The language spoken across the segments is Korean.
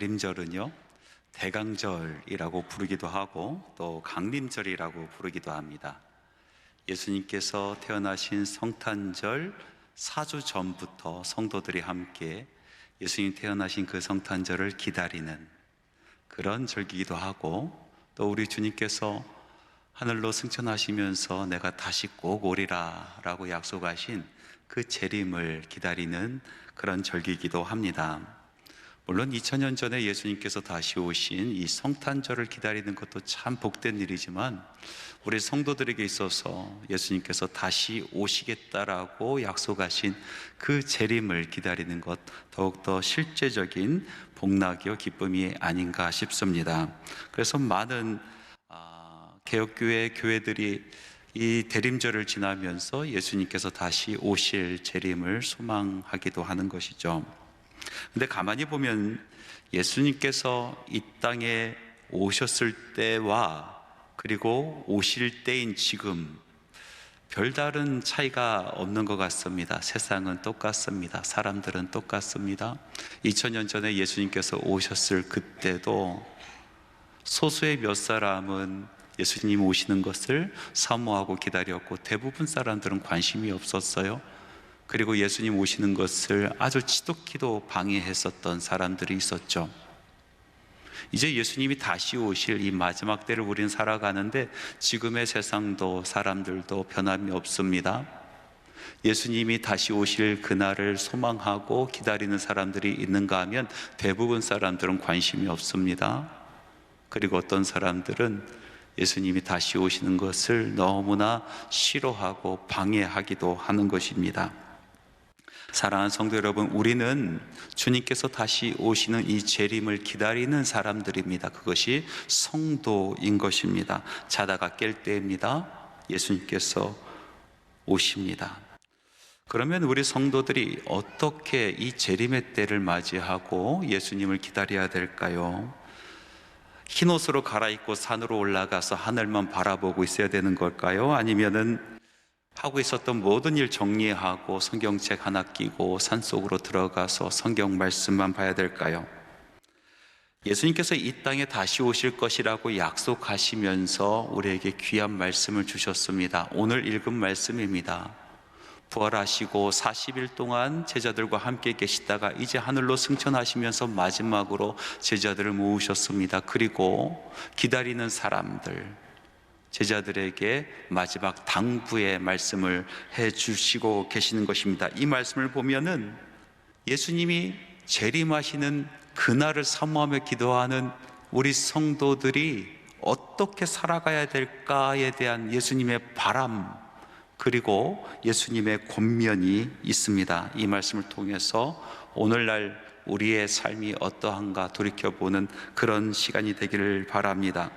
림절은요, 대강절이라고 부르기도 하고 또 강림절이라고 부르기도 합니다. 예수님께서 태어나신 성탄절 4주 전부터 성도들이 함께 예수님 태어나신 그 성탄절을 기다리는 그런 절기이기도 하고, 또 우리 주님께서 하늘로 승천하시면서 내가 다시 꼭 오리라 라고 약속하신 그 재림을 기다리는 그런 절기이기도 합니다. 물론 2000년 전에 예수님께서 다시 오신 이 성탄절을 기다리는 것도 참 복된 일이지만, 우리 성도들에게 있어서 예수님께서 다시 오시겠다라고 약속하신 그 재림을 기다리는 것, 더욱더 실제적인 복락이요 기쁨이 아닌가 싶습니다. 그래서 많은 개혁교회 교회들이 이 대림절을 지나면서 예수님께서 다시 오실 재림을 소망하기도 하는 것이죠. 근데 가만히 보면 예수님께서 이 땅에 오셨을 때와 그리고 오실 때인 지금 별다른 차이가 없는 것 같습니다. 세상은 똑같습니다. 사람들은 똑같습니다. 2000년 전에 예수님께서 오셨을 그때도 소수의 몇 사람은 예수님 오시는 것을 사모하고 기다렸고, 대부분 사람들은 관심이 없었어요. 그리고 예수님 오시는 것을 아주 지독히도 방해했었던 사람들이 있었죠. 이제 예수님이 다시 오실 이 마지막 때를 우리는 살아가는데, 지금의 세상도 사람들도 변함이 없습니다. 예수님이 다시 오실 그날을 소망하고 기다리는 사람들이 있는가 하면 대부분 사람들은 관심이 없습니다. 그리고 어떤 사람들은 예수님이 다시 오시는 것을 너무나 싫어하고 방해하기도 하는 것입니다. 사랑하는 성도 여러분, 우리는 주님께서 다시 오시는 이 재림을 기다리는 사람들입니다. 그것이 성도인 것입니다. 자다가 깰 때입니다. 예수님께서 오십니다. 그러면 우리 성도들이 어떻게 이 재림의 때를 맞이하고 예수님을 기다려야 될까요? 흰옷으로 갈아입고 산으로 올라가서 하늘만 바라보고 있어야 되는 걸까요? 아니면은 하고 있었던 모든 일 정리하고 성경책 하나 끼고 산속으로 들어가서 성경 말씀만 봐야 될까요? 예수님께서 이 땅에 다시 오실 것이라고 약속하시면서 우리에게 귀한 말씀을 주셨습니다. 오늘 읽은 말씀입니다. 부활하시고 40일 동안 제자들과 함께 계시다가 이제 하늘로 승천하시면서 마지막으로 제자들을 모으셨습니다. 그리고 기다리는 사람들, 제자들에게 마지막 당부의 말씀을 해주시고 계시는 것입니다. 이 말씀을 보면은 예수님이 재림하시는 그날을 사모하며 기도하는 우리 성도들이 어떻게 살아가야 될까에 대한 예수님의 바람, 그리고 예수님의 권면이 있습니다. 이 말씀을 통해서 오늘날 우리의 삶이 어떠한가 돌이켜보는 그런 시간이 되기를 바랍니다.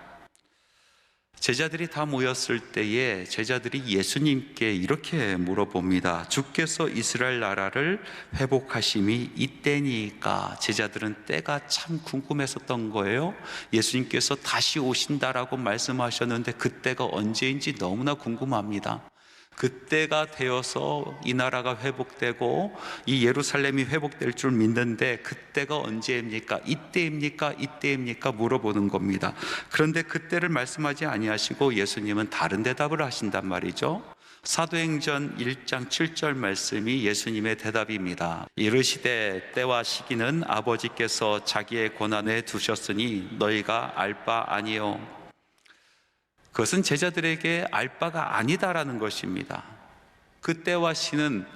제자들이 다 모였을 때에 제자들이 예수님께 이렇게 물어봅니다. 주께서 이스라엘 나라를 회복하심이 이때니까. 제자들은 때가 참 궁금했었던 거예요. 예수님께서 다시 오신다라고 말씀하셨는데 그때가 언제인지 너무나 궁금합니다. 그때가 되어서 이 나라가 회복되고 이 예루살렘이 회복될 줄 믿는데 그때가 언제입니까? 이때입니까? 이때입니까? 물어보는 겁니다. 그런데 그때를 말씀하지 아니하시고 예수님은 다른 대답을 하신단 말이죠. 사도행전 1장 7절 말씀이 예수님의 대답입니다. 이르시되 때와 시기는 아버지께서 자기의 권한에 두셨으니 너희가 알 바 아니요. 그것은 제자들에게 알 바가 아니다라는 것입니다. 그 때와 시는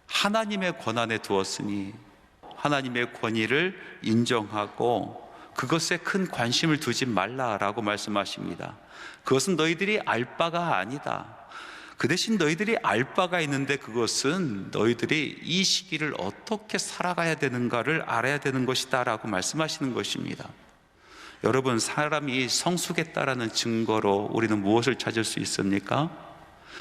하나님의 권한에 두었으니 하나님의 권위를 인정하고 그것에 큰 관심을 두지 말라라고 말씀하십니다. 그것은 너희들이 알 바가 아니다. 그 대신 너희들이 알 바가 있는데 그것은 너희들이 이 시기를 어떻게 살아가야 되는가를 알아야 되는 것이다 라고 말씀하시는 것입니다. 여러분, 사람이 성숙했다라는 증거로 우리는 무엇을 찾을 수 있습니까?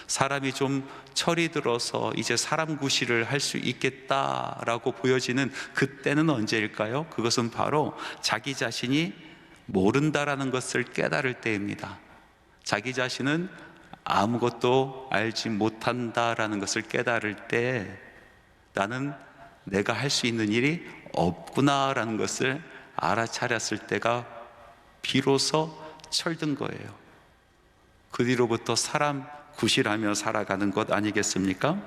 사람이 좀 철이 들어서 이제 사람 구실을 할 수 있겠다라고 보여지는 그때는 언제일까요? 그것은 바로 자기 자신이 모른다라는 것을 깨달을 때입니다. 자기 자신은 아무것도 알지 못한다라는 것을 깨달을 때 나는 내가 할 수 있는 일이 없구나라는 것을 알아차렸을 때가 비로소 철든 거예요. 그 뒤로부터 사람 구실하며 살아가는 것 아니겠습니까?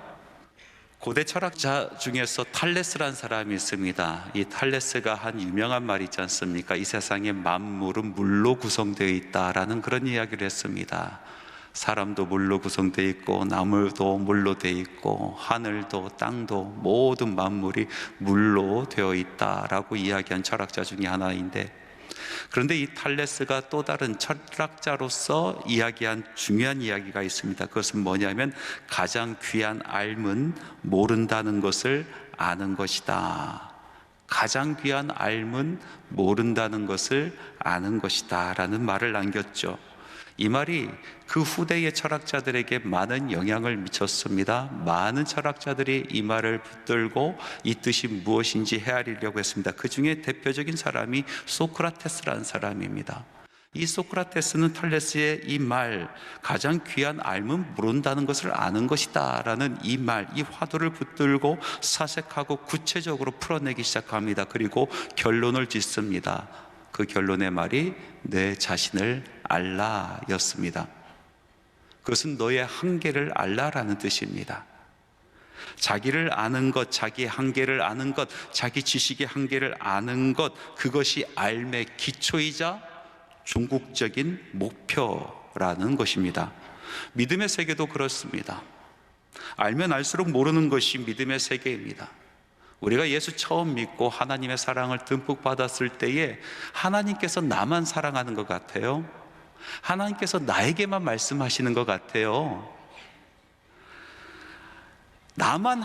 고대 철학자 중에서 탈레스란 사람이 있습니다. 이 탈레스가 한 유명한 말이 있지 않습니까? 이 세상의 만물은 물로 구성되어 있다라는 그런 이야기를 했습니다. 사람도 물로 구성되어 있고, 나무도 물로 되어 있고, 하늘도 땅도 모든 만물이 물로 되어 있다라고 이야기한 철학자 중에 하나인데, 그런데 이 탈레스가 또 다른 철학자로서 이야기한 중요한 이야기가 있습니다. 그것은 뭐냐면, 가장 귀한 삶은 모른다는 것을 아는 것이다. 가장 귀한 삶은 모른다는 것을 아는 것이다 라는 말을 남겼죠. 이 말이 그 후대의 철학자들에게 많은 영향을 미쳤습니다. 많은 철학자들이 이 말을 붙들고 이 뜻이 무엇인지 헤아리려고 했습니다. 그 중에 대표적인 사람이 소크라테스라는 사람입니다. 이 소크라테스는 탈레스의 이 말, 가장 귀한 삶은 모른다는 것을 아는 것이다 라는 이 말, 이 화두를 붙들고 사색하고 구체적으로 풀어내기 시작합니다. 그리고 결론을 짓습니다. 그 결론의 말이 내 자신을 알라였습니다. 그것은 너의 한계를 알라라는 뜻입니다. 자기를 아는 것, 자기의 한계를 아는 것, 자기 지식의 한계를 아는 것, 그것이 삶의 기초이자 궁극적인 목표라는 것입니다. 믿음의 세계도 그렇습니다. 알면 알수록 모르는 것이 믿음의 세계입니다. 우리가 예수 처음 믿고 하나님의 사랑을 듬뿍 받았을 때에 하나님께서 나만 사랑하는 것 같아요. 하나님께서 나에게만 말씀하시는 것 같아요. 나만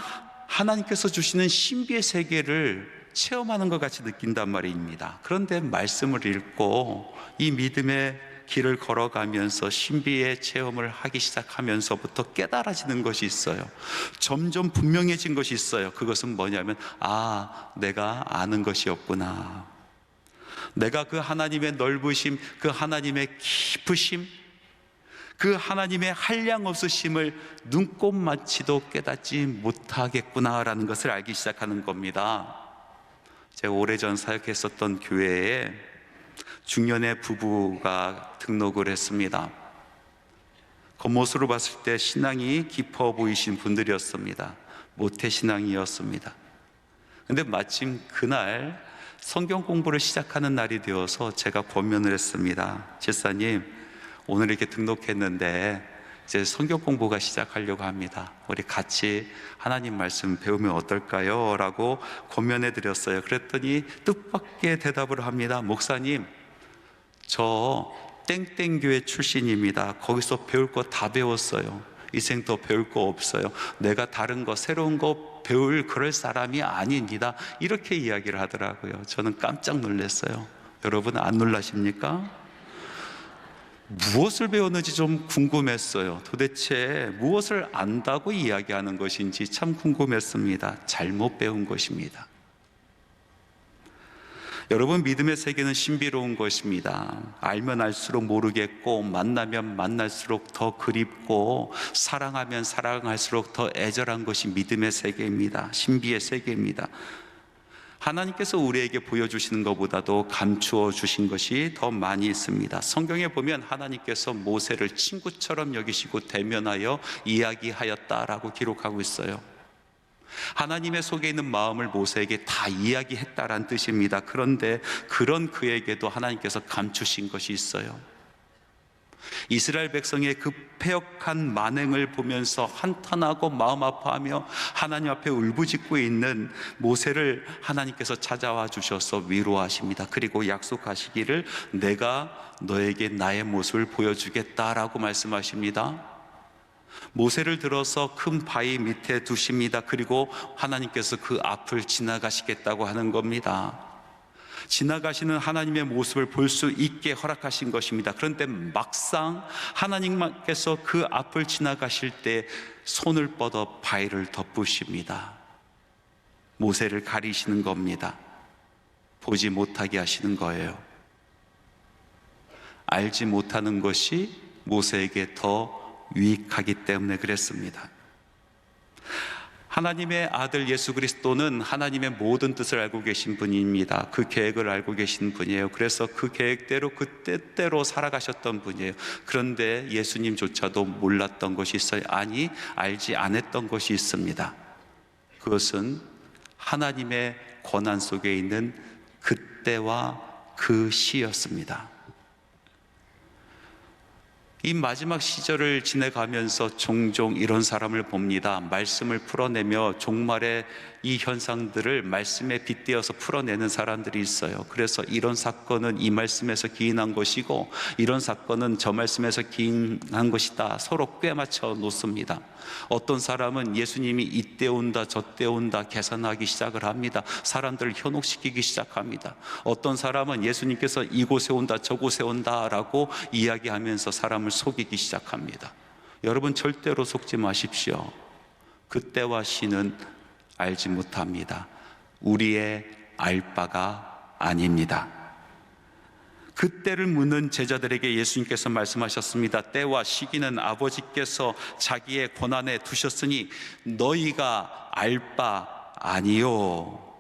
하나님께서 주시는 신비의 세계를 체험하는 것 같이 느낀단 말입니다. 그런데 말씀을 읽고 이 믿음의 길을 걸어가면서 신비의 체험을 하기 시작하면서부터 깨달아지는 것이 있어요. 점점 분명해진 것이 있어요. 그것은 뭐냐면, 내가 아는 것이 없구나. 내가 그 하나님의 넓으심, 그 하나님의 깊으심, 그 하나님의 한량 없으심을 눈꼽만치도 깨닫지 못하겠구나라는 것을 알기 시작하는 겁니다. 제가 오래전 사역했었던 교회에 중년의 부부가 등록을 했습니다. 겉모습으로 봤을 때 신앙이 깊어 보이신 분들이었습니다. 모태신앙이었습니다. 근데 마침 그날 성경 공부를 시작하는 날이 되어서 제가 권면을 했습니다. 집사님, 오늘 이렇게 등록했는데 이제 성경 공부가 시작하려고 합니다. 우리 같이 하나님 말씀 배우면 어떨까요? 라고 권면해 드렸어요. 그랬더니 뜻밖의 대답을 합니다. 목사님, 저 땡땡교회 출신입니다. 거기서 배울 거 다 배웠어요. 이생 더 배울 거 없어요. 내가 다른 거 새로운 거 배울 그럴 사람이 아닙니다. 이렇게 이야기를 하더라고요. 저는 깜짝 놀랐어요. 여러분 안 놀라십니까? 무엇을 배웠는지 좀 궁금했어요. 도대체 무엇을 안다고 이야기하는 것인지 참 궁금했습니다. 잘못 배운 것입니다. 여러분, 믿음의 세계는 신비로운 것입니다. 알면 알수록 모르겠고, 만나면 만날수록 더 그립고, 사랑하면 사랑할수록 더 애절한 것이 믿음의 세계입니다. 신비의 세계입니다. 하나님께서 우리에게 보여주시는 것보다도 감추어 주신 것이 더 많이 있습니다. 성경에 보면 하나님께서 모세를 친구처럼 여기시고 대면하여 이야기하였다라고 기록하고 있어요. 하나님의 속에 있는 마음을 모세에게 다 이야기했다라는 뜻입니다. 그런데 그런 그에게도 하나님께서 감추신 것이 있어요. 이스라엘 백성의 그 패역한 만행을 보면서 한탄하고 마음 아파하며 하나님 앞에 울부짖고 있는 모세를 하나님께서 찾아와 주셔서 위로하십니다. 그리고 약속하시기를 내가 너에게 나의 모습을 보여주겠다라고 말씀하십니다. 모세를 들어서 큰 바위 밑에 두십니다. 그리고 하나님께서 그 앞을 지나가시겠다고 하는 겁니다. 지나가시는 하나님의 모습을 볼 수 있게 허락하신 것입니다. 그런데 막상 하나님께서 그 앞을 지나가실 때 손을 뻗어 바위를 덮으십니다. 모세를 가리시는 겁니다. 보지 못하게 하시는 거예요. 알지 못하는 것이 모세에게 더 유익하기 때문에 그랬습니다. 하나님의 아들 예수 그리스도는 하나님의 모든 뜻을 알고 계신 분입니다. 그 계획을 알고 계신 분이에요. 그래서 그 계획대로 그 뜻대로 살아가셨던 분이에요. 그런데 예수님조차도 몰랐던 것이 있어요. 아니, 알지 않았던 것이 있습니다. 그것은 하나님의 권한 속에 있는 그때와 그 시였습니다. 이 마지막 시절을 지내가면서 종종 이런 사람을 봅니다. 말씀을 풀어내며 종말의 이 현상들을 말씀에 빗대어서 풀어내는 사람들이 있어요. 그래서 이런 사건은 이 말씀에서 기인한 것이고 이런 사건은 저 말씀에서 기인한 것이다, 서로 꿰맞춰 놓습니다. 어떤 사람은 예수님이 이때 온다 저때 온다 계산하기 시작을 합니다. 사람들을 현혹시키기 시작합니다. 어떤 사람은 예수님께서 이곳에 온다 저곳에 온다 라고 이야기하면서 사람을 속이기 시작합니다. 여러분, 절대로 속지 마십시오. 그때와 시는 알지 못합니다. 우리의 알 바가 아닙니다. 그때를 묻는 제자들에게 예수님께서 말씀하셨습니다. 때와 시기는 아버지께서 자기의 권한에 두셨으니 너희가 알 바 아니요.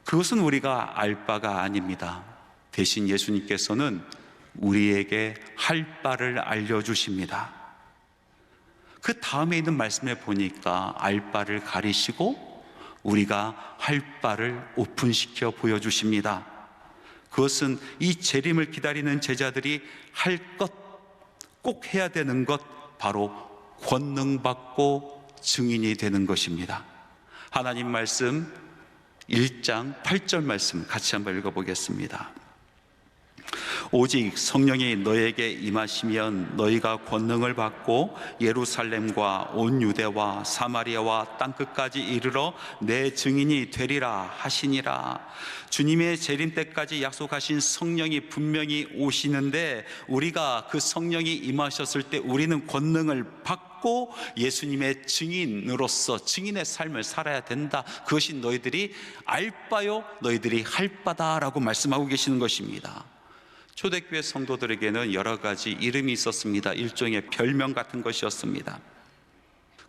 그것은 우리가 알 바가 아닙니다. 대신 예수님께서는 우리에게 할 바를 알려주십니다. 그 다음에 있는 말씀에 보니까 알 바를 가리시고 우리가 할 바를 오픈시켜 보여주십니다. 그것은 이 재림을 기다리는 제자들이 할 것, 꼭 해야 되는 것, 바로 권능받고 증인이 되는 것입니다. 하나님 말씀 1장 8절 말씀 같이 한번 읽어보겠습니다. 오직 성령이 너에게 임하시면 너희가 권능을 받고 예루살렘과 온 유대와 사마리아와 땅끝까지 이르러 내 증인이 되리라 하시니라. 주님의 재림 때까지 약속하신 성령이 분명히 오시는데 우리가 그 성령이 임하셨을 때 우리는 권능을 받고 예수님의 증인으로서 증인의 삶을 살아야 된다. 그것이 너희들이 알 바요 너희들이 할 바다라고 말씀하고 계시는 것입니다. 초대교회 성도들에게는 여러 가지 이름이 있었습니다. 일종의 별명 같은 것이었습니다.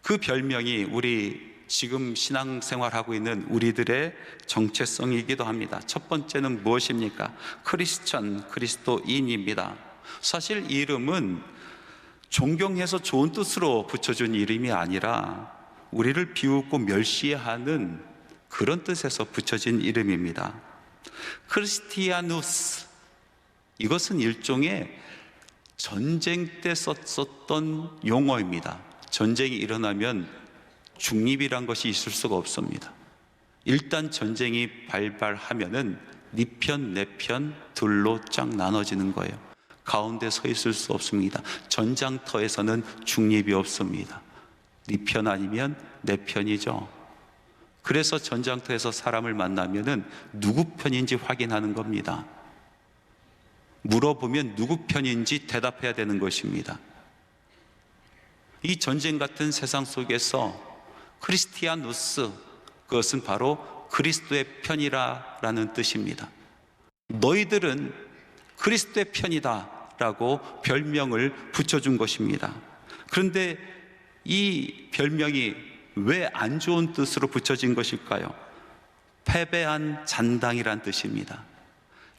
그 별명이 우리 지금 신앙생활하고 있는 우리들의 정체성이기도 합니다. 첫 번째는 무엇입니까? 크리스천, 그리스도인입니다. 사실 이 이름은 존경해서 좋은 뜻으로 붙여준 이름이 아니라 우리를 비웃고 멸시하는 그런 뜻에서 붙여진 이름입니다. 크리스티아누스, 이것은 일종의 전쟁 때 썼던 용어입니다. 전쟁이 일어나면 중립이란 것이 있을 수가 없습니다. 일단 전쟁이 발발하면은 네 편, 내 편, 둘로 쫙 나눠지는 거예요. 가운데 서 있을 수 없습니다. 전장터에서는 중립이 없습니다. 네 편 아니면 내 편이죠. 그래서 전장터에서 사람을 만나면은 누구 편인지 확인하는 겁니다. 물어보면 누구 편인지 대답해야 되는 것입니다. 이 전쟁 같은 세상 속에서 크리스티아누스, 그것은 바로 그리스도의 편이라는 뜻입니다. 너희들은 그리스도의 편이다 라고 별명을 붙여준 것입니다. 그런데 이 별명이 왜 안 좋은 뜻으로 붙여진 것일까요? 패배한 잔당이란 뜻입니다.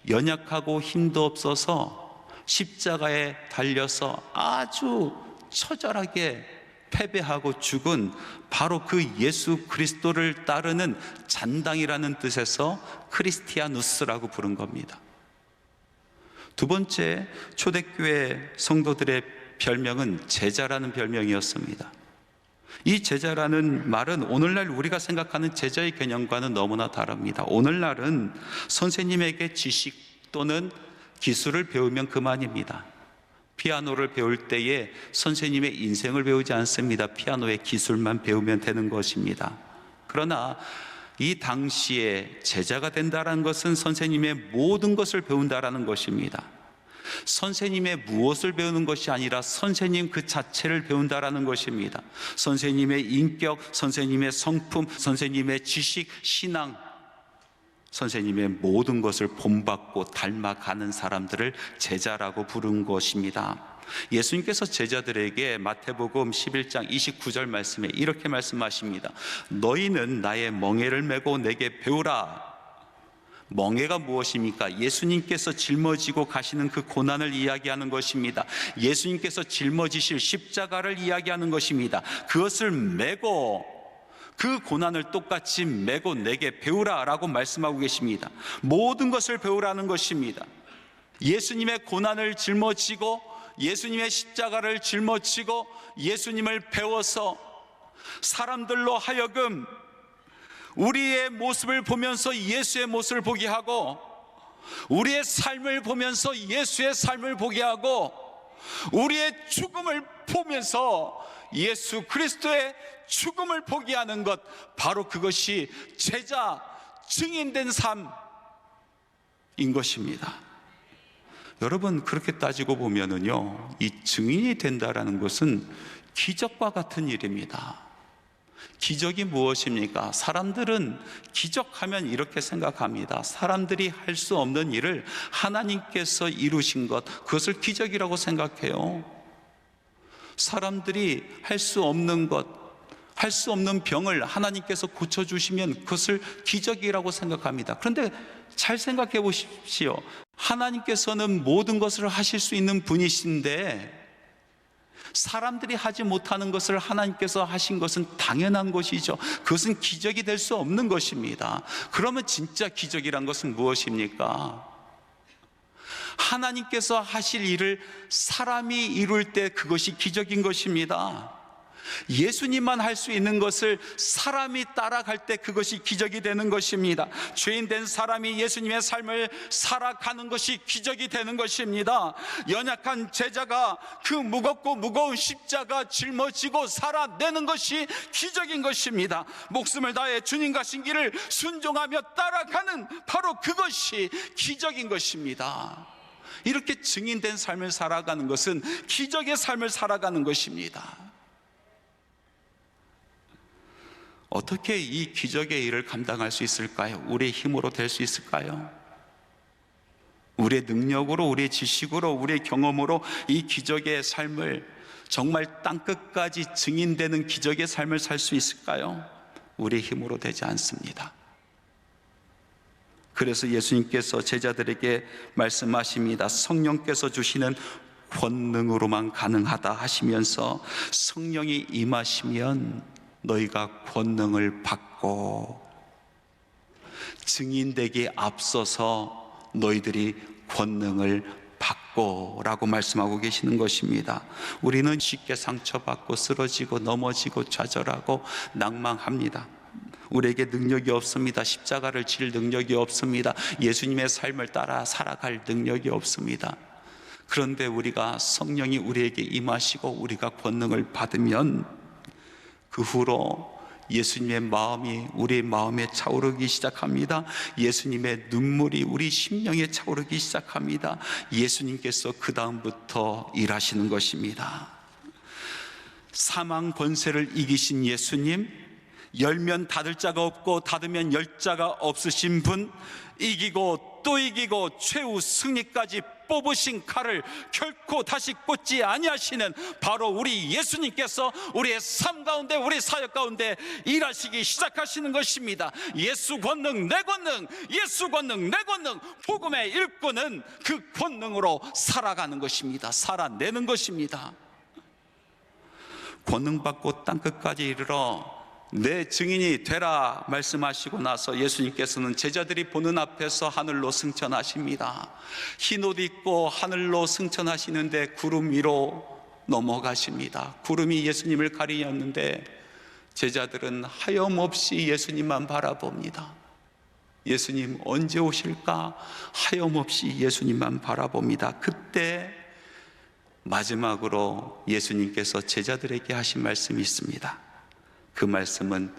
연약하고 힘도 없어서 십자가에 달려서 아주 처절하게 패배하고 죽은 바로 그 예수 그리스도를 따르는 잔당이라는 뜻에서 크리스티아누스라고 부른 겁니다. 두 번째, 초대교회 성도들의 별명은 제자라는 별명이었습니다. 이 제자라는 말은 오늘날 우리가 생각하는 제자의 개념과는 너무나 다릅니다. 오늘날은 선생님에게 지식 또는 기술을 배우면 그만입니다. 피아노를 배울 때에 선생님의 인생을 배우지 않습니다. 피아노의 기술만 배우면 되는 것입니다. 그러나 이 당시에 제자가 된다는 것은 선생님의 모든 것을 배운다라는 것입니다. 선생님의 무엇을 배우는 것이 아니라 선생님 그 자체를 배운다라는 것입니다. 선생님의 인격, 선생님의 성품, 선생님의 지식, 신앙, 선생님의 모든 것을 본받고 닮아가는 사람들을 제자라고 부른 것입니다. 예수님께서 제자들에게 마태복음 11장 29절 말씀에 이렇게 말씀하십니다. 너희는 나의 멍에를 메고 내게 배우라. 멍에가 무엇입니까? 예수님께서 짊어지고 가시는 그 고난을 이야기하는 것입니다. 예수님께서 짊어지실 십자가를 이야기하는 것입니다. 그것을 메고, 그 고난을 똑같이 메고 내게 배우라 라고 말씀하고 계십니다. 모든 것을 배우라는 것입니다. 예수님의 고난을 짊어지고 예수님의 십자가를 짊어지고 예수님을 배워서 사람들로 하여금 우리의 모습을 보면서 예수의 모습을 보게 하고, 우리의 삶을 보면서 예수의 삶을 보게 하고, 우리의 죽음을 보면서 예수 그리스도의 죽음을 보게 하는 것, 바로 그것이 제자 증인된 삶인 것입니다. 여러분, 그렇게 따지고 보면은요, 이 증인이 된다라는 것은 기적과 같은 일입니다. 기적이 무엇입니까? 사람들은 기적하면 이렇게 생각합니다. 사람들이 할 수 없는 일을 하나님께서 이루신 것, 그것을 기적이라고 생각해요. 사람들이 할 수 없는 것, 할 수 없는 병을 하나님께서 고쳐주시면 그것을 기적이라고 생각합니다. 그런데 잘 생각해 보십시오. 하나님께서는 모든 것을 하실 수 있는 분이신데 사람들이 하지 못하는 것을 하나님께서 하신 것은 당연한 것이죠. 그것은 기적이 될 수 없는 것입니다. 그러면 진짜 기적이란 것은 무엇입니까? 하나님께서 하실 일을 사람이 이룰 때 그것이 기적인 것입니다. 예수님만 할 수 있는 것을 사람이 따라갈 때 그것이 기적이 되는 것입니다. 죄인된 사람이 예수님의 삶을 살아가는 것이 기적이 되는 것입니다. 연약한 제자가 그 무겁고 무거운 십자가 짊어지고 살아내는 것이 기적인 것입니다. 목숨을 다해 주님 가신 길을 순종하며 따라가는 바로 그것이 기적인 것입니다. 이렇게 증인된 삶을 살아가는 것은 기적의 삶을 살아가는 것입니다. 어떻게 이 기적의 일을 감당할 수 있을까요? 우리의 힘으로 될 수 있을까요? 우리의 능력으로, 우리의 지식으로, 우리의 경험으로 이 기적의 삶을, 정말 땅끝까지 증인되는 기적의 삶을 살 수 있을까요? 우리의 힘으로 되지 않습니다. 그래서 예수님께서 제자들에게 말씀하십니다. 성령께서 주시는 권능으로만 가능하다 하시면서, 성령이 임하시면 너희가 권능을 받고 증인되기에 앞서서 너희들이 권능을 받고 라고 말씀하고 계시는 것입니다. 우리는 쉽게 상처받고 쓰러지고 넘어지고 좌절하고 낭망합니다. 우리에게 능력이 없습니다. 십자가를 질 능력이 없습니다. 예수님의 삶을 따라 살아갈 능력이 없습니다. 그런데 우리가 성령이 우리에게 임하시고 우리가 권능을 받으면 그 후로 예수님의 마음이 우리의 마음에 차오르기 시작합니다. 예수님의 눈물이 우리 심령에 차오르기 시작합니다. 예수님께서 그 다음부터 일하시는 것입니다. 사망 권세를 이기신 예수님, 열면 닫을 자가 없고 닫으면 열 자가 없으신 분, 이기고 또 이기고 최후 승리까지 뽑으신 칼을 결코 다시 꽂지 아니하시는 바로 우리 예수님께서 우리의 삶 가운데, 우리 사역 가운데 일하시기 시작하시는 것입니다. 예수 권능 내 권능, 예수 권능 내 권능, 복음의 일꾼은 그 권능으로 살아가는 것입니다. 살아내는 것입니다. 권능 받고 땅끝까지 이르러 내 증인이 되라 말씀하시고 나서 예수님께서는 제자들이 보는 앞에서 하늘로 승천하십니다. 흰 옷 입고 하늘로 승천하시는데 구름 위로 넘어가십니다. 구름이 예수님을 가리었는데 제자들은 하염없이 예수님만 바라봅니다. 예수님 언제 오실까 하염없이 예수님만 바라봅니다. 그때 마지막으로 예수님께서 제자들에게 하신 말씀이 있습니다. 그 말씀은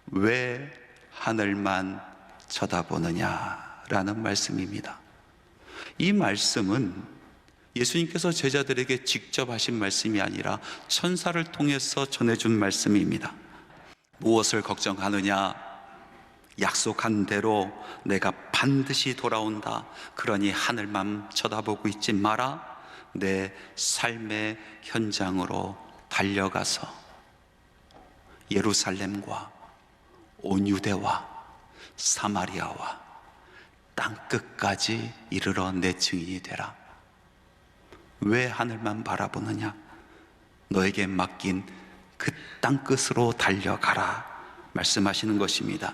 왜 하늘만 쳐다보느냐라는 말씀입니다. 이 말씀은 예수님께서 제자들에게 직접 하신 말씀이 아니라 천사를 통해서 전해준 말씀입니다. 무엇을 걱정하느냐? 약속한 대로 내가 반드시 돌아온다. 그러니 하늘만 쳐다보고 있지 마라. 내 삶의 현장으로 달려가서 예루살렘과 온 유대와 사마리아와 땅끝까지 이르러 내 증인이 되라. 왜 하늘만 바라보느냐? 너에게 맡긴 그 땅끝으로 달려가라 말씀하시는 것입니다.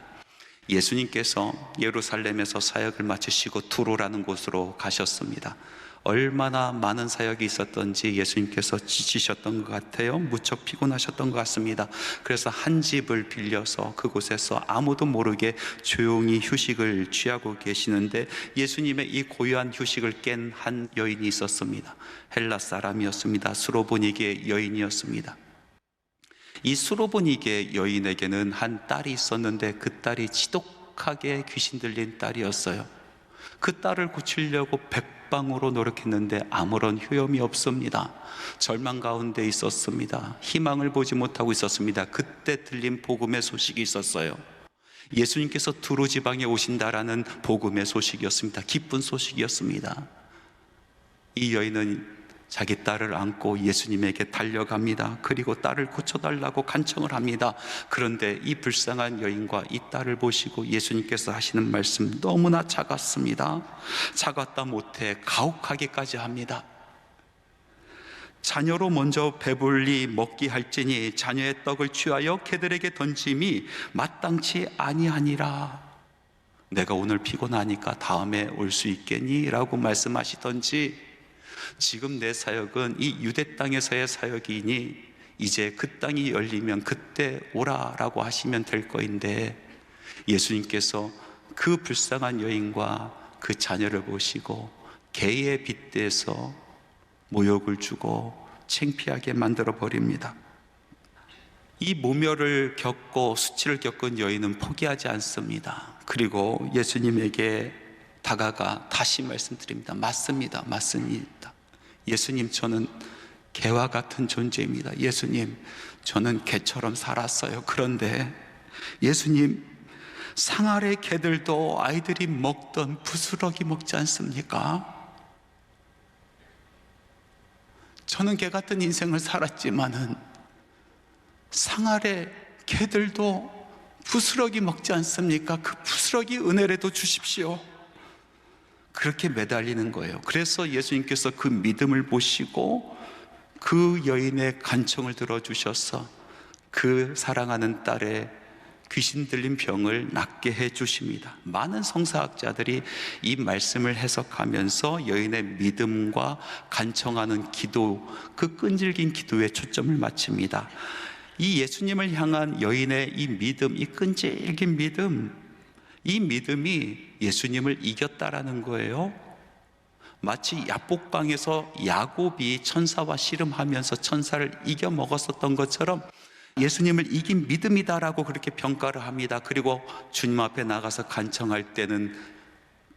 예수님께서 예루살렘에서 사역을 마치시고 두로라는 곳으로 가셨습니다. 얼마나 많은 사역이 있었던지 예수님께서 지치셨던 것 같아요. 무척 피곤하셨던 것 같습니다. 그래서 한 집을 빌려서 그곳에서 아무도 모르게 조용히 휴식을 취하고 계시는데, 예수님의 이 고요한 휴식을 깬 한 여인이 있었습니다. 헬라 사람이었습니다. 수로보니게 여인이었습니다. 이 수로보니게 여인에게는 한 딸이 있었는데, 그 딸이 지독하게 귀신 들린 딸이었어요. 그 딸을 고치려고 백방으로 노력했는데 아무런 효험이 없습니다. 절망 가운데 있었습니다. 희망을 보지 못하고 있었습니다. 그때 들린 복음의 소식이 있었어요. 예수님께서 두로 지방에 오신다라는 복음의 소식이었습니다. 기쁜 소식이었습니다. 이 여인은 자기 딸을 안고 예수님에게 달려갑니다. 그리고 딸을 고쳐달라고 간청을 합니다. 그런데 이 불쌍한 여인과 이 딸을 보시고 예수님께서 하시는 말씀 너무나 작았습니다. 작았다 못해 가혹하기까지 합니다. 자녀로 먼저 배불리 먹게 할지니 자녀의 떡을 취하여 개들에게 던짐이 마땅치 아니하니라. 내가 오늘 피곤하니까 다음에 올 수 있겠니? 라고 말씀하시던지, 지금 내 사역은 이 유대 땅에서의 사역이니 이제 그 땅이 열리면 그때 오라라고 하시면 될 거인데, 예수님께서 그 불쌍한 여인과 그 자녀를 보시고 개에 빗대서 모욕을 주고 창피하게 만들어 버립니다. 이 모멸을 겪고 수치를 겪은 여인은 포기하지 않습니다. 그리고 예수님에게 다가가 다시 말씀드립니다. 맞습니다. 맞습니다. 예수님, 저는 개와 같은 존재입니다. 예수님, 저는 개처럼 살았어요. 그런데 예수님, 상아래 개들도 아이들이 먹던 부스러기 먹지 않습니까? 저는 개 같은 인생을 살았지만은 상아래 개들도 부스러기 먹지 않습니까? 그 부스러기 은혜라도 주십시오. 그렇게 매달리는 거예요. 그래서 예수님께서 그 믿음을 보시고 그 여인의 간청을 들어주셔서 그 사랑하는 딸의 귀신 들린 병을 낫게 해 주십니다. 많은 성사학자들이 이 말씀을 해석하면서 여인의 믿음과 간청하는 기도, 그 끈질긴 기도에 초점을 맞춥니다. 이 예수님을 향한 여인의 이 믿음, 이 끈질긴 믿음, 이 믿음이 예수님을 이겼다라는 거예요. 마치 야복강에서 야곱이 천사와 씨름하면서 천사를 이겨 먹었었던 것처럼 예수님을 이긴 믿음이다라고 그렇게 평가를 합니다. 그리고 주님 앞에 나가서 간청할 때는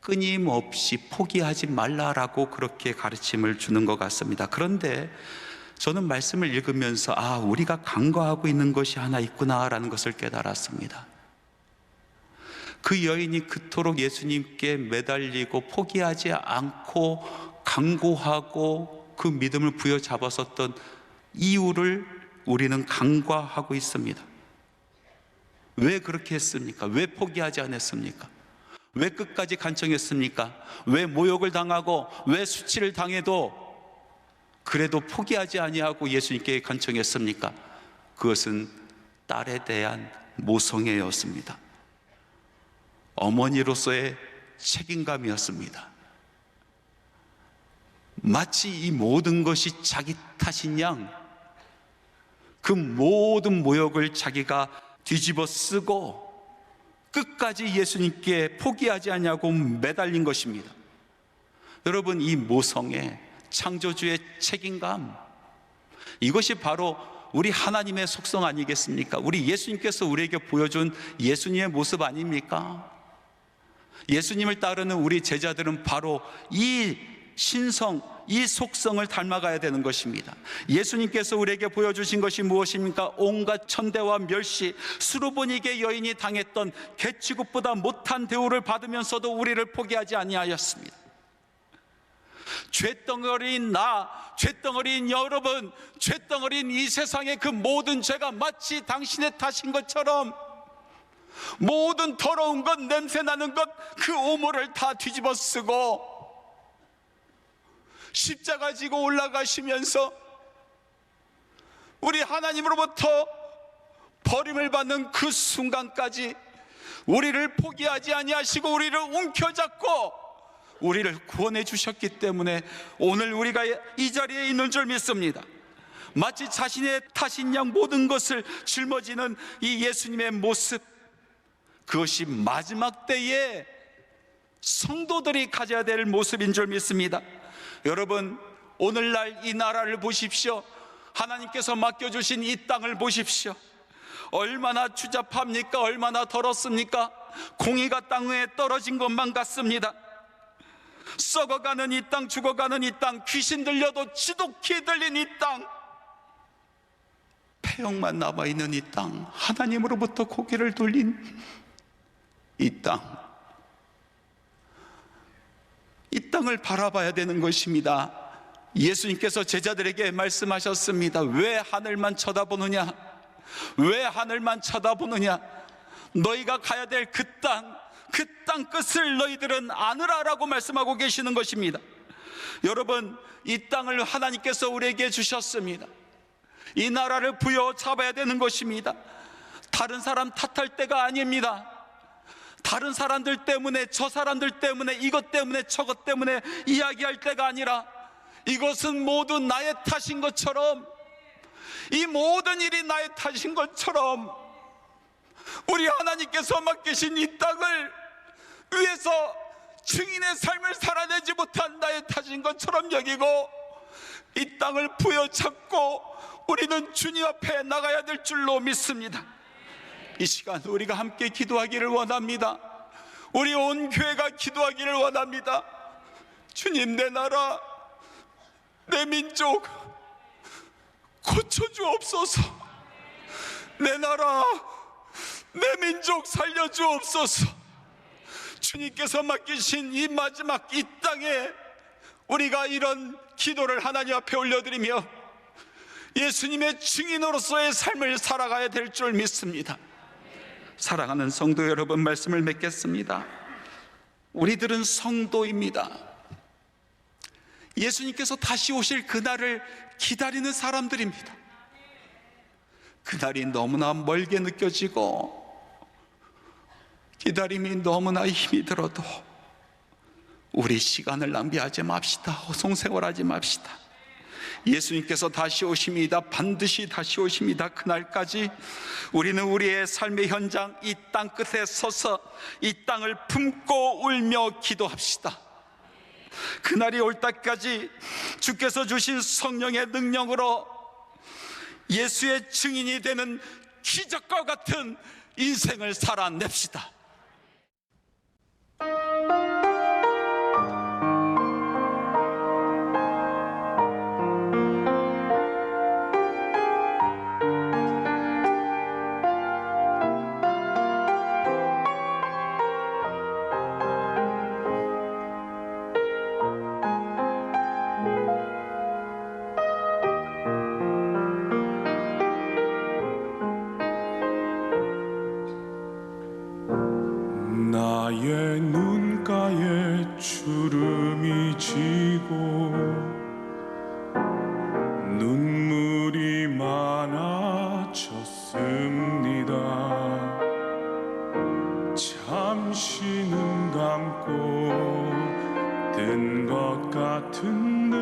끊임없이 포기하지 말라라고 그렇게 가르침을 주는 것 같습니다. 그런데 저는 말씀을 읽으면서 우리가 간과하고 있는 것이 하나 있구나라는 것을 깨달았습니다. 그 여인이 그토록 예수님께 매달리고 포기하지 않고 간구하고 그 믿음을 부여잡았었던 이유를 우리는 간과하고 있습니다. 왜 그렇게 했습니까? 왜 포기하지 않았습니까? 왜 끝까지 간청했습니까? 왜 모욕을 당하고 왜 수치를 당해도 그래도 포기하지 아니하고 예수님께 간청했습니까? 그것은 딸에 대한 모성애였습니다. 어머니로서의 책임감이었습니다. 마치 이 모든 것이 자기 탓인 양 그 모든 모욕을 자기가 뒤집어 쓰고 끝까지 예수님께 포기하지 않냐고 매달린 것입니다. 여러분, 이 모성애, 창조주의 책임감, 이것이 바로 우리 하나님의 속성 아니겠습니까? 우리 예수님께서 우리에게 보여준 예수님의 모습 아닙니까? 예수님을 따르는 우리 제자들은 바로 이 신성, 이 속성을 닮아가야 되는 것입니다. 예수님께서 우리에게 보여주신 것이 무엇입니까? 온갖 천대와 멸시, 수르보니게 여인이 당했던 개취급보다 못한 대우를 받으면서도 우리를 포기하지 아니하였습니다. 죄덩어리인 나, 죄덩어리인 여러분, 죄덩어리인 이 세상의 그 모든 죄가 마치 당신의 탓인 것처럼 모든 더러운 것, 냄새나는 것, 그 오물을 다 뒤집어 쓰고 십자가 지고 올라가시면서 우리 하나님으로부터 버림을 받는 그 순간까지 우리를 포기하지 아니하시고 우리를 움켜잡고 우리를 구원해 주셨기 때문에 오늘 우리가 이 자리에 있는 줄 믿습니다. 마치 자신의 탓인 양 모든 것을 짊어지는 이 예수님의 모습, 그것이 마지막 때에 성도들이 가져야 될 모습인 줄 믿습니다. 여러분, 오늘날 이 나라를 보십시오. 하나님께서 맡겨주신 이 땅을 보십시오. 얼마나 추잡합니까? 얼마나 더럽습니까? 공의가 땅 위에 떨어진 것만 같습니다. 썩어가는 이 땅, 죽어가는 이 땅, 귀신 들려도 지독히 들린 이 땅, 폐역만 남아있는 이 땅, 하나님으로부터 고개를 돌린 이 땅, 이 땅을 바라봐야 되는 것입니다. 예수님께서 제자들에게 말씀하셨습니다. 왜 하늘만 쳐다보느냐? 왜 하늘만 쳐다보느냐? 너희가 가야 될 그 땅 끝을 너희들은 아느라라고 말씀하고 계시는 것입니다. 여러분, 이 땅을 하나님께서 우리에게 주셨습니다. 이 나라를 부여잡아야 되는 것입니다. 다른 사람 탓할 때가 아닙니다. 다른 사람들 때문에, 저 사람들 때문에, 이것 때문에, 저것 때문에 이야기할 때가 아니라 이것은 모두 나의 탓인 것처럼, 이 모든 일이 나의 탓인 것처럼 우리 하나님께서 맡기신 이 땅을 위해서 증인의 삶을 살아내지 못한 나의 탓인 것처럼 여기고 이 땅을 부여잡고 우리는 주님 앞에 나가야 될 줄로 믿습니다. 이 시간 우리가 함께 기도하기를 원합니다. 우리 온 교회가 기도하기를 원합니다. 주님, 내 나라, 내 민족 고쳐주옵소서. 내 나라, 내 민족 살려주옵소서. 주님께서 맡기신 이 마지막 이 땅에 우리가 이런 기도를 하나님 앞에 올려드리며 예수님의 증인으로서의 삶을 살아가야 될 줄 믿습니다. 사랑하는 성도 여러분, 말씀을 맺겠습니다. 우리들은 성도입니다. 예수님께서 다시 오실 그날을 기다리는 사람들입니다. 그날이 너무나 멀게 느껴지고 기다림이 너무나 힘이 들어도 우리 시간을 낭비하지 맙시다. 허송세월하지 맙시다. 예수님께서 다시 오십니다. 반드시 다시 오십니다. 그날까지 우리는 우리의 삶의 현장, 이 땅 끝에 서서 이 땅을 품고 울며 기도합시다. 그날이 올 때까지 주께서 주신 성령의 능력으로 예수의 증인이 되는 기적과 같은 인생을 살아냅시다. 나의 눈가에 주름이 지고 눈물이 많아졌습니다. 잠시 눈 감고 뜬 것 같은데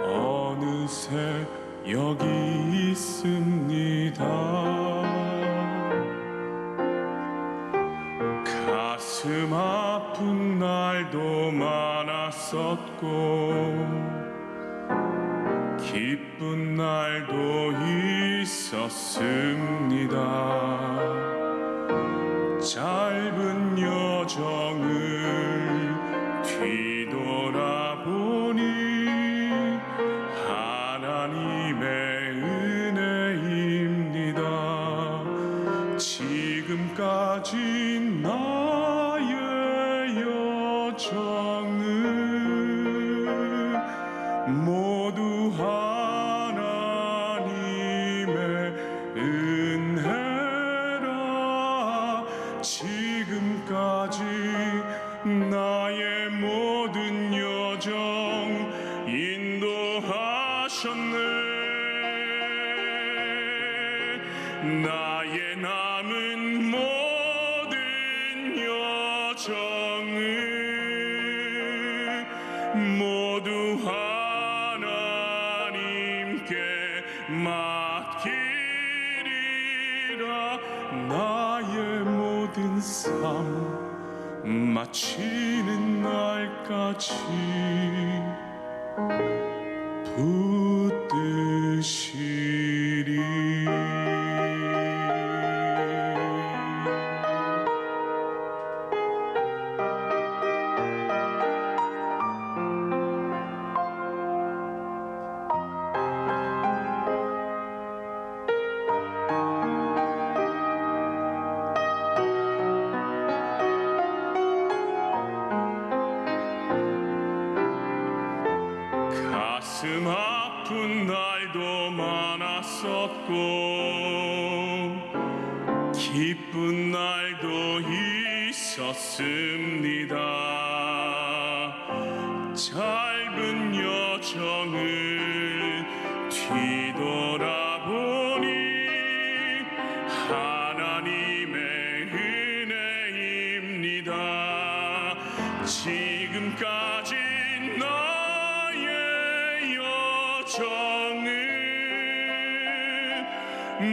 어느새 여기 있습니다. 가슴 아픈 날도 많았었고 기쁜 날도 있었습니다. 짧은 여정을 뒤돌아 여정은 모두 하나님의 은혜라. 지금까지 나의 모든 여정 인도하셨네. 나의 남은 모든 여정은 모두 하나님께 맡기리라. 나의 모든 삶 마치는 날까지 붙드시리. 가슴 아픈 날도 많았었고 기쁜 날도 있었습니다. 짧은 여정을 뒤돌아보니 하나님의 은혜입니다. 지금까지 여정은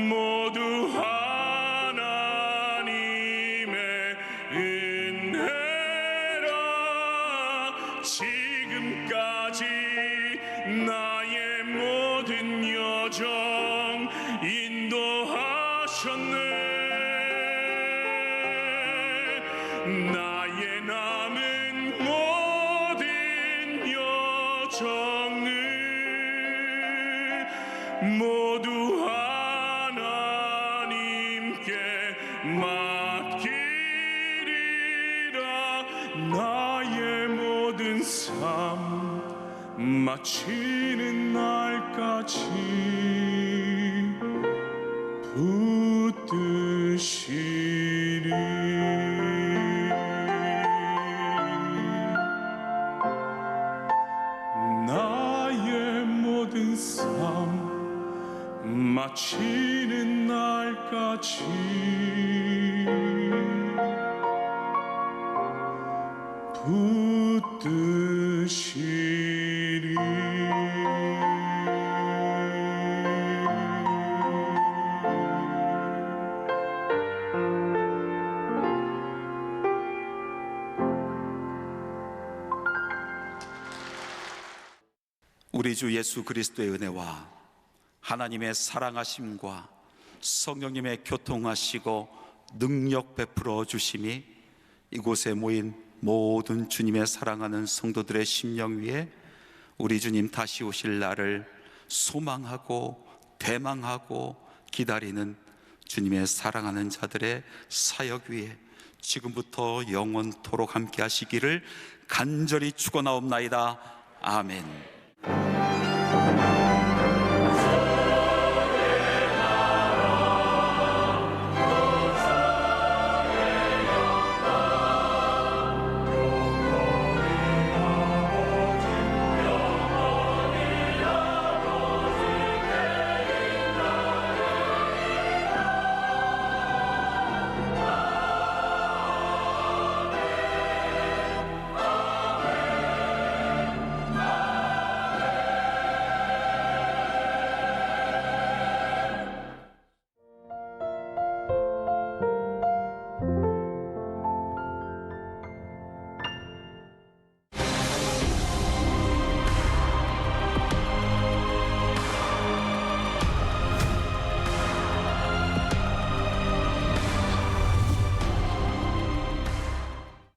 모두 하나님의 은혜라. 지금까지 나의 모든 여정 인도하셨네. 나의 남은 모든 여정은 모두 하나님께 맡기리라. 나의 모든 삶 마치는 날까지 붙드시리. 나의 모든 삶 마치는 날까지 붙드시리. 우리 주 예수 그리스도의 은혜와 하나님의 사랑하심과 성령님의 교통하시고 능력 베풀어 주심이 이곳에 모인 모든 주님의 사랑하는 성도들의 심령 위에 우리 주님 다시 오실 날을 소망하고 대망하고 기다리는 주님의 사랑하는 자들의 사역 위에 지금부터 영원토록 함께 하시기를 간절히 축원하옵나이다. 아멘.